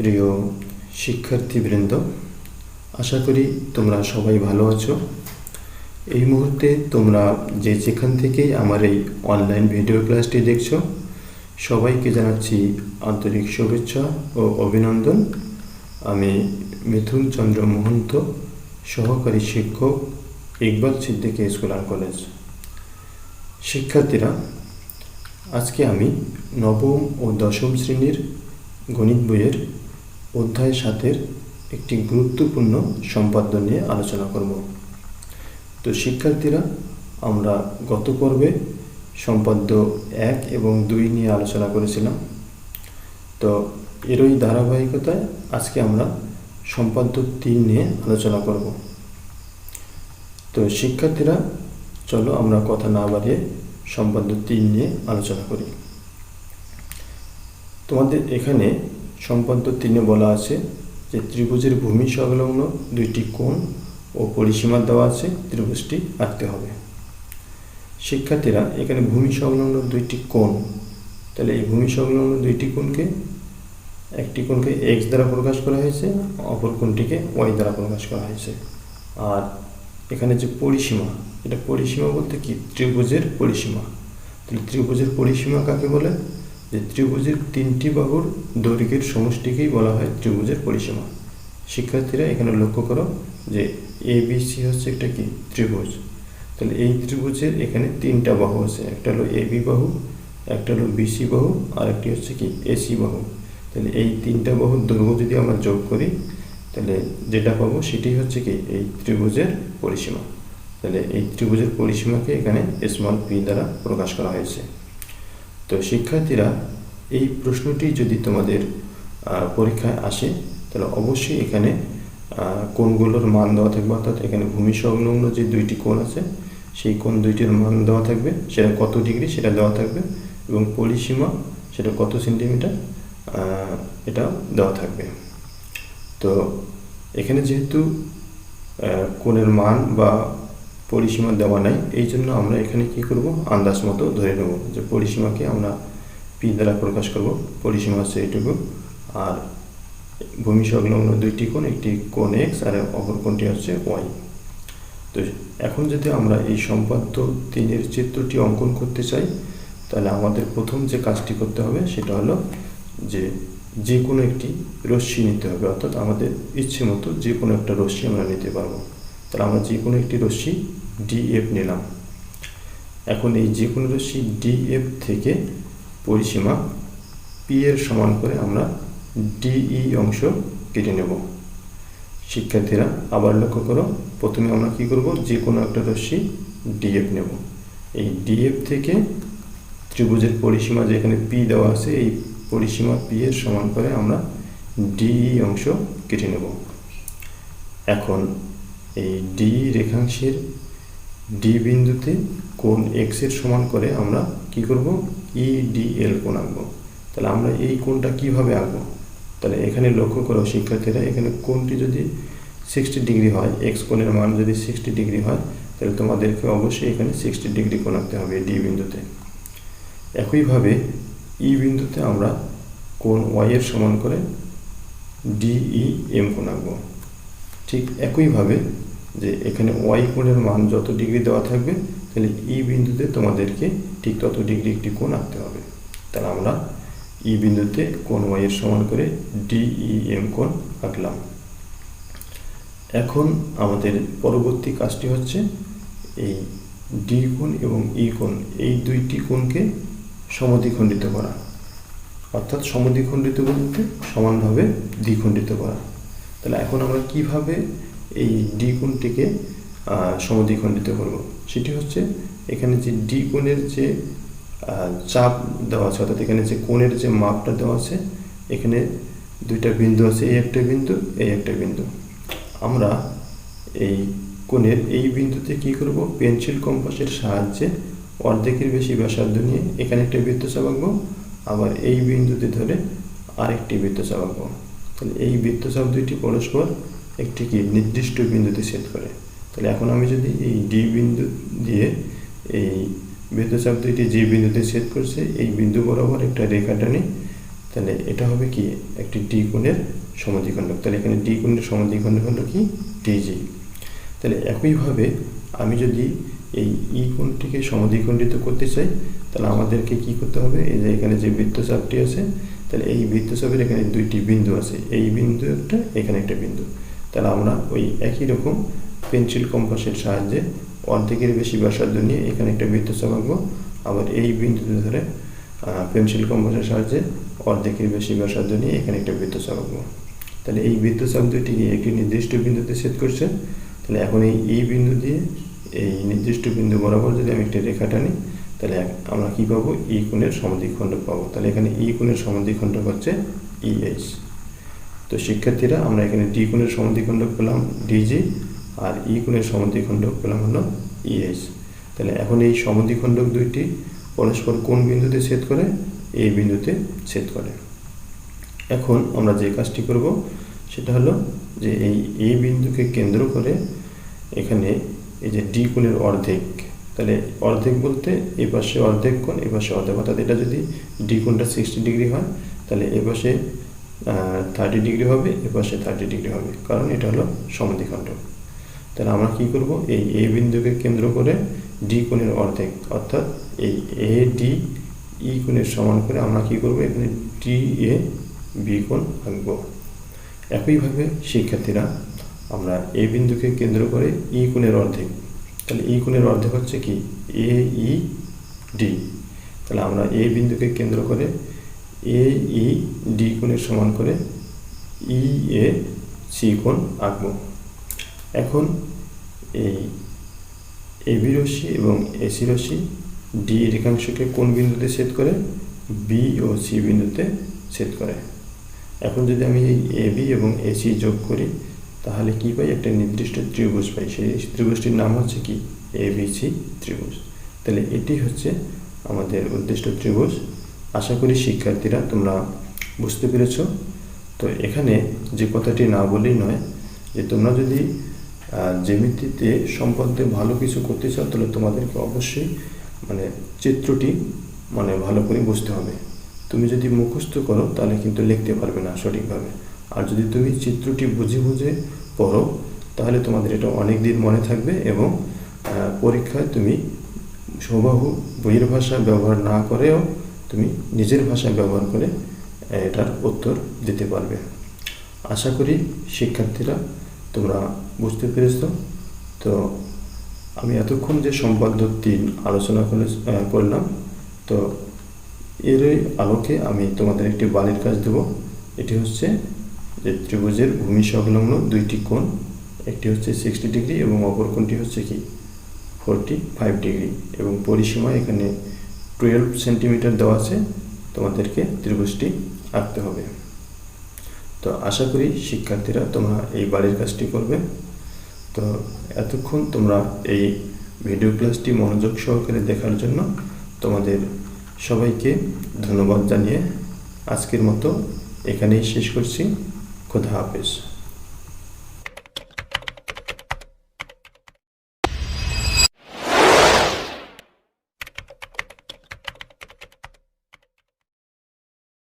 প্রিয় শিক্ষার্থীবৃন্দ, আশা করি তোমরা সবাই ভালো আছো। এই মুহূর্তে তোমরা যেখান থেকেই আমার এই অনলাইন ভিডিও ক্লাসটি দেখছো, সবাইকে জানাচ্ছি আন্তরিক শুভেচ্ছা ও অভিনন্দন। আমি মিথুন চন্দ্র মহন্ত, সহকারী শিক্ষক, Iqbal Siddiqui school and college. শিক্ষার্থীরা, আজকে আমি নবম ও দশম শ্রেণীর গণিত বইয়ের অধ্যায় 7-এর একটি গুরুত্বপূর্ণ সম্পাদ্য নিয়ে আলোচনা করব। তো শিক্ষার্থীরা, আমরা গত পর্বে সম্পাদ্য 1 এবং 2 নিয়ে আলোচনা করেছিলাম। তো এরই ধারাবাহিকতায় আজকে আমরা সম্পাদ্য 3 নিয়ে আলোচনা করব। তো শিক্ষার্থীরা, চলো আমরা কথা না বাড়িয়ে সম্পাদ্য 3 নিয়ে আলোচনা করি। তোমাদের এখানে সম্পাদ্য 3-এ বলা আছে যে ত্রিভুজের ভূমি সংলগ্ন 2টি কোণ ও পরিসীমা দেওয়া আছে, ত্রিভুজটি আঁকতে হবে। শিক্ষার্থীরা, এখানে ভূমি সংলগ্ন 2টি কোণ, তাহলে এই ভূমি সংলগ্ন 2টি কোণকে, একটি কোণকে x দ্বারা প্রকাশ করা হয়েছে, অপর কোণটিকে y দ্বারা প্রকাশ করা হয়েছে। আর এখানে যে পরিসীমা, এটা পরিসীমা বলতে কি? ত্রিভুজের পরিসীমা। তাহলে ত্রিভুজের পরিসীমা কাকে বলে? যে ত্রিভুজের 3টি বাহুর দৈর্ঘ্যের সমষ্টিকেই বলা হয় ত্রিভুজের পরিসীমা। শিক্ষার্থীরা, এখানে লক্ষ্য করো যে ABC হচ্ছে একটা কি? ত্রিভুজ। তাহলে এই ত্রিভুজের এখানে 3টা বাহু আছে, একটা হলো AB বাহু, একটা হলো BC বাহু, আর একটি হচ্ছে কি? AC বাহু। তাহলে এই 3টা বাহুর দৈর্ঘ্য যদি আমরা যোগ করি, তাহলে যেটা পাবো সেটাই হচ্ছে কি? এই ত্রিভুজের পরিসীমা। তাহলে এই ত্রিভুজের পরিসীমাকে এখানে p দ্বারা প্রকাশ করা হয়েছে। তো শিক্ষার্থীরা, এই প্রশ্নটি যদি তোমাদের পরীক্ষায় আসে, তাহলে অবশ্যই এখানে কোণগুলোর মান দেওয়া থাকবে। অর্থাৎ এখানে ভূমি সংলগ্ন যে 2টি কোণ আছে, সেই কোণ 2টির মান দেওয়া থাকবে, সেটা কত ডিগ্রি সেটা দেওয়া থাকবে, এবং পরিসীমা সেটা কত সেন্টিমিটার এটা দেওয়া থাকবে। তো এখানে যেহেতু কোণের মান বা পরিসীমা দেওয়া নাই, এই জন্য আমরা এখানে কি করব? আন্দাজ মতো ধরে নেব যে পরিসীমাকে আমরা p দ্বারা প্রকাশ করব। পরিসীমা হচ্ছে এইটুকু, আর ভূমি সংলগ্ন 2টি কোণ, একটি কোণ x আর অপর কোণটি হচ্ছে y। তো এখন যদি আমরা এই সম্পাদ্য 3-এর চিত্রটি অঙ্কন করতে চাই, তাহলে আমাদের প্রথম যে কাজটি করতে হবে সেটা হলো যে কোনো একটি রশ্মি নিতে হবে। অর্থাৎ আমাদের ইচ্ছে মতো যে কোনো একটা রশ্মি আমরা নিতে পারবো। তাহলে আমরা যে কোনো একটি রশ্মি DF নিলাম। এখন এই যে কোনো রশ্মি DF থেকে পরিসীমা P এর সমান করে আমরা DE অংশ কেটে নেব। শিক্ষার্থীরা, আবার লক্ষ্য করো, প্রথমে আমরা কি করব? যে কোনো একটা রশ্মি DF নেব। এই DF থেকে ত্রিভুজের পরিসীমা যেখানে P দেওয়া আছে, এই পরিসীমা P এর সমান করে আমরা DE অংশ কেটে নেব। এখন এই DE রেখাংশের D বিন্দুতে কোণ x এর সমান করে আমরা কি করব? EDL কোণ আঁকবো। তাহলে আমরা এই কোণটা কিভাবে আঁকবো? তাহলে এখানে লক্ষ্য করো শিক্ষার্থীরা, এখানে কোণটি যদি 60 ডিগ্রি হয়, x কোণের মান যদি 60 ডিগ্রি হয়, তাহলে তোমাদেরকে অবশ্যই এখানে 60 ডিগ্রি কোণ আঁকতে হবে D বিন্দুতে। একইভাবে E বিন্দুতে আমরা কোণ y এর সমান করে DEM কোণ আঁকবো। ঠিক একইভাবে যে এখানে y কোণের মান যত ডিগ্রি দেওয়া থাকবে, তাহলে E বিন্দুতে তোমাদেরকে ঠিক তত ডিগ্রি একটি কোণ আঁকতে হবে। তাহলে আমরা E বিন্দুতে কোণ y এর সমান করে DEM কোণ আঁকলাম। এখন আমাদের পরবর্তী কাজটি হচ্ছে এই D কোণ এবং E কোণ, এই 2টি কোণকে সমদ্বিখণ্ডিত করা। অর্থাৎ সমদ্বিখণ্ডিত বলতে সমানভাবে দ্বিখণ্ডিত করা। তাহলে এখন আমরা কিভাবে এই D কোণটিকে সমদ্বিখণ্ডিত করব? সেটি হচ্ছে এখানে যে D কোণের যে চাপ দেওয়া আছে, অর্থাৎ এখানে যে কোণের যে মাপটা দেওয়া আছে, এখানে 2টা বিন্দু আছে, এই একটা বিন্দু, এই একটা বিন্দু। আমরা এই কোণের এই বিন্দুতে কি করব? পেন্সিল কম্পাসের সাহায্যে অর্ধেকের বেশি ব্যাসার্ধ নিয়ে এখানে একটা বৃত্তচাপ আঁকবো, আবার এই বিন্দুতে ধরে আরেকটি বৃত্তচাপ আঁকবো। তাহলে এই বৃত্তচাপ 2টি পরস্পর একটি কি নির্দিষ্ট বিন্দুতে ছেদ করে। তাহলে এখন আমি যদি এই D বিন্দু দিয়ে এই বৃত্তচাপ 2টি যে বিন্দুতে ছেদ করছে, এই বিন্দু বরাবর একটা রেখা টানি, তাহলে এটা হবে কি একটি ডি কোণের সমদ্বিখণ্ডক। তাহলে এখানে ডি কোণের সমদ্বিখণ্ডক হলো কি ডিজি। তাহলে একইভাবে আমি যদি এই ই কোণটিকে সমদ্বিখণ্ডিত করতে চাই তাহলে আমাদেরকে কি করতে হবে, এই যে এখানে যে বৃত্তচাপটি আছে, তাহলে এই বৃত্তচাপের এখানে দুইটি বিন্দু আছে, এই বিন্দু একটা, এখানে একটা বিন্দু। তাহলে আমরা ওই একই রকম পেন্সিল কম্পাসের সাহায্যে অর্ধেকের বেশি ব্যাসার্ধ নিয়ে এখানে একটা বৃত্তচাপ আঁকবো, আবার এই বিন্দুতে ধরে পেন্সিল কম্পাসের সাহায্যে অর্ধেকের বেশি ব্যাসার্ধ নিয়ে এখানে একটা বৃত্তচাপ আঁকবো। তাহলে এই বৃত্তচাপ দুটি একটি নির্দিষ্ট বিন্দুতে ছেদ করছে। তাহলে এখন এই বিন্দু দিয়ে এই নির্দিষ্ট বিন্দু বরাবর যদি আমি একটা রেখা টানি তাহলে আমরা কি পাবো, ই কোণের সমদ্বিখণ্ডক পাবো। তাহলে এখানে ই কোণের সমদ্বিখণ্ডক হচ্ছে ইএইচ। তো শিক্ষার্থীরা আমরা এখানে ডি কোণের সমদ্বিখণ্ডক পেলাম ডিজি, আর ই কোণের সমদ্বিখণ্ডক পেলাম হলো ইএইচ। তাহলে এখন এই সমদ্বিখণ্ডক দুইটি পরস্পর কোন বিন্দুতে ছেদ করে, এই বিন্দুতে ছেদ করে। এখন আমরা যে কাজটি করব সেটা হলো যে এই বিন্দুকে কেন্দ্র করে এখানে এই যে ডি কোণের অর্ধেক, তাহলে অর্ধেক বলতে এই পাশে অর্ধেক কোণ, এই পাশে অর্ধেক, অর্থাৎ এটা যদি ডি কোণটা 60 ডিগ্রি হয় তাহলে এ পাশে 30 ডিগ্রি হবে, এ পাশে 30 ডিগ্রি হবে, কারণ এটা হলো সমদ্বিখণ্ডক। তাহলে আমরা কি করব, এই বিন্দুকে কেন্দ্র করে ডি কোণের অর্ধেক অর্থাৎ এই এ ডি ই কোণের সমান করে আমরা কি করব, এখানে ডি এ বি কোণ আঁকবো। একইভাবে শিক্ষার্থীরা আমরা এই বিন্দুকে কেন্দ্র করে ই কোণের অর্ধেক, তাহলে ই কোণের অর্ধেক হচ্ছে কি এ ই ডি। তাহলে আমরা এই বিন্দুকে কেন্দ্র করে এ ই ডি কোণের সমান করে ই এ সি কোণ আঁকবো। এখন এই এবি রশ্মি এবং এসি রশ্মি ডি রেখাংশকে কোন বিন্দুতে ছেদ করে, বি ও সি বিন্দুতে ছেদ করে। এখন যদি আমি এই এবি এবং এসি যোগ করি তাহলে কি পাই, একটা নির্দিষ্ট ত্রিভুজ পাই। সেই ত্রিভুজটির নাম হচ্ছে কি এবিসি ত্রিভুজ। তাহলে এটি হচ্ছে আমাদের উদ্দিষ্ট ত্রিভুজ। আশা করি শিক্ষার্থীরা তোমরা বুঝতে পেরেছ। তো এখানে যে কথাটি না বলেই নয়, যে তোমরা যদি জ্যামিতিতে সম্পর্কে ভালো কিছু করতে চাও তাহলে তোমাদেরকে অবশ্যই চিত্রটি ভালো করে বুঝতে হবে। তুমি যদি মুখস্থ করো তাহলে কিন্তু লিখতে পারবে না সঠিকভাবে, আর যদি তুমি চিত্রটি বুঝে বুঝে পড়ো তাহলে তোমাদের এটা অনেক দিন মনে থাকবে এবং পরীক্ষায় তুমি হুবহু বইয়ের ভাষা ব্যবহার না করেও তুমি নিজের ভাষা ব্যবহার করে এটার উত্তর দিতে পারবে। আশা করি শিক্ষার্থীরা তোমরা বুঝতে পেরেছ। তো আমি এতক্ষণ যে সম্পাদ্য 3 আলোচনা করলাম, তো এর আলোকে আমি তোমাদের একটি বালির কাজ দেব। এটি হচ্ছে যে ত্রিভুজের ভূমি সংলগ্ন দুইটি কোণ, একটি হচ্ছে 60 ডিগ্রি এবং অপর কোণটি হচ্ছে কি 45 ডিগ্রি, এবং পরিসীমা এখানে 12 সেন্টিমিটার দেওয়া আছে। তোমাদেরকে ত্রিভুজটি আঁকতে হবে। তো আশা করি শিক্ষার্থীরা তোমরা এই বাড়ির কাজটি করবে। তো এতক্ষণ তোমরা এই ভিডিও ক্লাসটি মনোযোগ সহকারে দেখার জন্য তোমাদের সবাইকে ধন্যবাদ জানিয়ে আজকের মতো এখানেই শেষ করছি। খোদা হাফেজ।